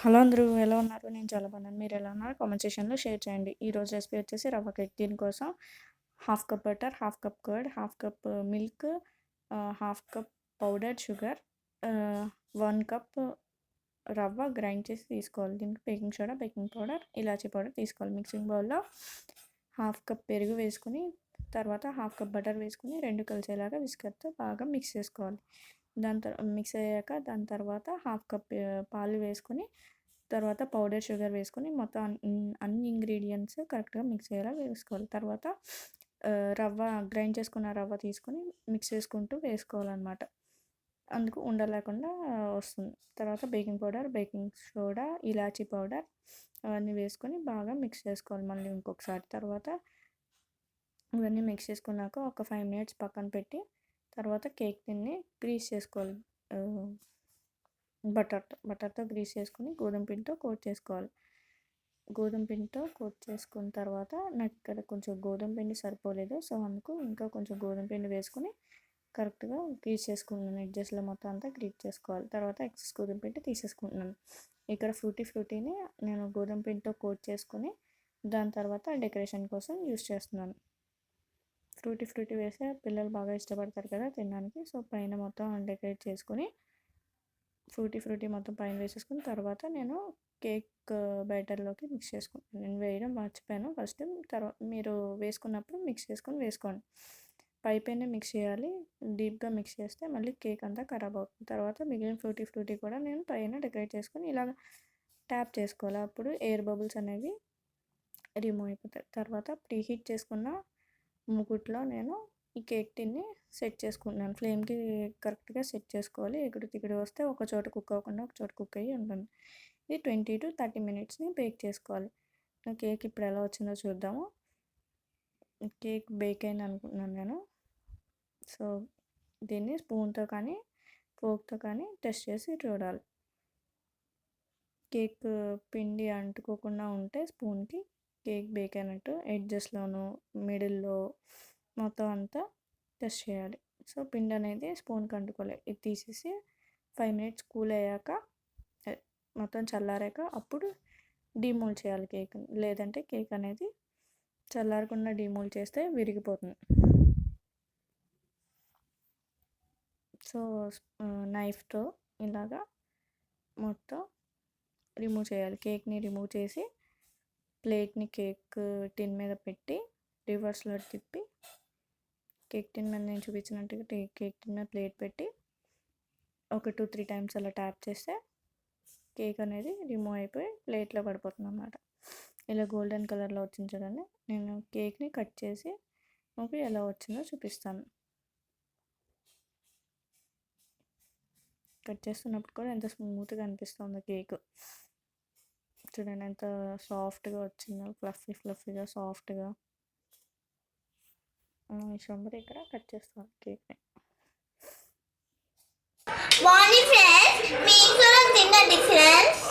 Hello అందరూ ఎలా ఉన్నారు? నేను చాలా బాగున్నాను. మీరు ఎలా ఉన్నారు? కామెంట్ సెక్షన్‌లో షేర్ చేయండి. ఈరోజు రెసిపీ వచ్చేసి రవ్వ కేక్. దీనికోసం half cup butter, half cup curd, half cup milk, half cup powdered sugar, 1 cup రవ్వ గ్రైండ్ చేసి తీసుకోవాలి. దీనికి బేకింగ్ సోడా, బేకింగ్ పౌడర్, ఇలాచీ పౌడర్ తీసుకోవాలి. మిక్సింగ్ బౌల్‌లో హాఫ్ కప్ పెరుగు వేసుకుని, తర్వాత హాఫ్ కప్ బటర్ వేసుకుని రెండు కలిసేలాగా విస్కర్తో బాగా మిక్స్ చేసుకోవాలి. మిక్స్ అయ్యాక దాని తర్వాత హాఫ్ కప్ పాలు వేసుకొని, తర్వాత పౌడర్ షుగర్ వేసుకొని మొత్తం అన్ని ఇంగ్రీడియంట్స్ కరెక్ట్గా మిక్స్ అయ్యేలా వేసుకోవాలి. తర్వాత రవ్వ గ్రైండ్ చేసుకున్న రవ్వ తీసుకొని మిక్స్ చేసుకుంటూ వేసుకోవాలన్నమాట. అందుకు ఉండలేకుండా వస్తుంది. తర్వాత బేకింగ్ పౌడర్, బేకింగ్ సోడా, ఇలాచీ పౌడర్ అవన్నీ వేసుకొని బాగా మిక్స్ చేసుకోవాలి మళ్ళీ ఇంకొకసారి. తర్వాత ఇవన్నీ మిక్స్ చేసుకున్నాక ఒక 5 మినిట్స్ పక్కన పెట్టి, తర్వాత కేక్ టిన్ని గ్రీస్ చేసుకోవాలి. బటర్తో గ్రీస్ చేసుకుని గోధుమ పిండితో కోట్ చేసుకోవాలి. గోధుమ పిండితో కోట్ చేసుకున్న తర్వాత నాకు ఇక్కడ కొంచెం గోధుమ పిండి సరిపోలేదు, సో అందుకు ఇంకా కొంచెం గోధుమ పిండి వేసుకుని కరెక్ట్గా గ్రీస్ చేసుకుంటున్నాను. ఎడ్జెస్లో మొత్తం అంతా గ్రీస్ చేసుకోవాలి. తర్వాత ఎక్సెస్ గోధుమ పిండి తీసేసుకుంటున్నాను. ఇక్కడ ఫ్రూటీని నేను గోధుమ పిండితో కోట్ చేసుకుని దాని తర్వాత డెకరేషన్ కోసం యూస్ చేస్తున్నాను. ఫ్రూటీ వేస్తే పిల్లలు బాగా ఇష్టపడతారు కదా తినడానికి. సో పైన మొత్తం డెకరేట్ చేసుకొని ఫ్రూటీ మొత్తం పైన వేసేసుకుని తర్వాత నేను కేక్ బ్యాటర్లోకి మిక్స్ చేసుకుంటాను. నేను వేయడం మర్చిపోయాను ఫస్ట్. తర్వాత మీరు వేసుకున్నప్పుడు మిక్స్ చేసుకొని వేసుకోండి. పైనే మిక్స్ చేయాలి. డీప్గా మిక్స్ చేస్తే మళ్ళీ కేక్ అంతా ఖరాబ్ అవుతుంది. తర్వాత మిగిలిన ఫ్రూటీ కూడా నేను పైన డెకరేట్ చేసుకొని ఇలా ట్యాప్ చేసుకోవాలి. అప్పుడు ఎయిర్ బబుల్స్ అనేవి రిమూవ్ అయిపోతాయి. తర్వాత ప్రీహీట్ చేసుకున్న మూకుట్లో నేను ఈ కేక్ టిన్ని సెట్ చేసుకుంటున్నాను. ఫ్లేమ్కి కరెక్ట్గా సెట్ చేసుకోవాలి. ఎగుడు దిగుడు వస్తే ఒక చోట కుక్ అవ్వకుండా ఒక చోట కుక్ అయ్యి ఉంటుంది. ఇది 20 to 30 మినిట్స్ని బేక్ చేసుకోవాలి. కేక్ ఇప్పుడు ఎలా వచ్చిందో చూద్దాము. కేక్ బేక్ అయింది అనుకుంటున్నాను నేను. సో దీన్ని స్పూన్తో కానీ ఫోర్క్తో కానీ టెస్ట్ చేసి చూడాలి. కేక్ పిండి అంటుకోకుండా ఉంటే స్పూన్కి కేక్ బేక్ అయినట్టు. ఎడ్జెస్లోను మిడిల్లో మొత్తం అంతా టెస్ట్ చేయాలి. సో పిండి అనేది స్పూన్కి అంటుకోలేదు. ఇది తీసేసి 5 మినిట్స్ కూల్ అయ్యాక మొత్తం చల్లారాక అప్పుడు డీమోల్డ్ చేయాలి కేక్. లేదంటే కేక్ అనేది చల్లారకుండా డీమోల్డ్ చేస్తే విరిగిపోతుంది. సో నైఫ్తో ఇలాగా మొత్తం రిమూవ్ చేయాలి. కేక్ని రిమూవ్ చేసి ప్లేట్ని కేక్ టిన్ మీద పెట్టి రివర్స్లో తిప్పి కేక్ టిన్ మీద నేను చూపించినట్టుగా కేక్ టిన్ మీద ప్లేట్ పెట్టి ఒక 2-3 టైమ్స్ అలా ట్యాప్ చేస్తే కేక్ అనేది రిమూవ్ అయిపోయి ప్లేట్లో పడిపోతుంది అన్నమాట. ఇలా గోల్డెన్ కలర్లో వచ్చింది చూడండి. నేను కేక్ని కట్ చేసి మీకు ఎలా వచ్చిందో చూపిస్తాను. కట్ చేస్తున్నప్పుడు కూడా ఎంత స్మూత్గా అనిపిస్తుందో కేక్. చూడండి ఎంత సాఫ్ట్గా వచ్చిందో, ఫ్లఫీగా సాఫ్ట్గా. శంబరి ఇక్కడ కట్ చేస్తాను కేక్ని. మార్నింగ్ ఫ్రెండ్స్, మీకు తిన్న డిఫరెన్స్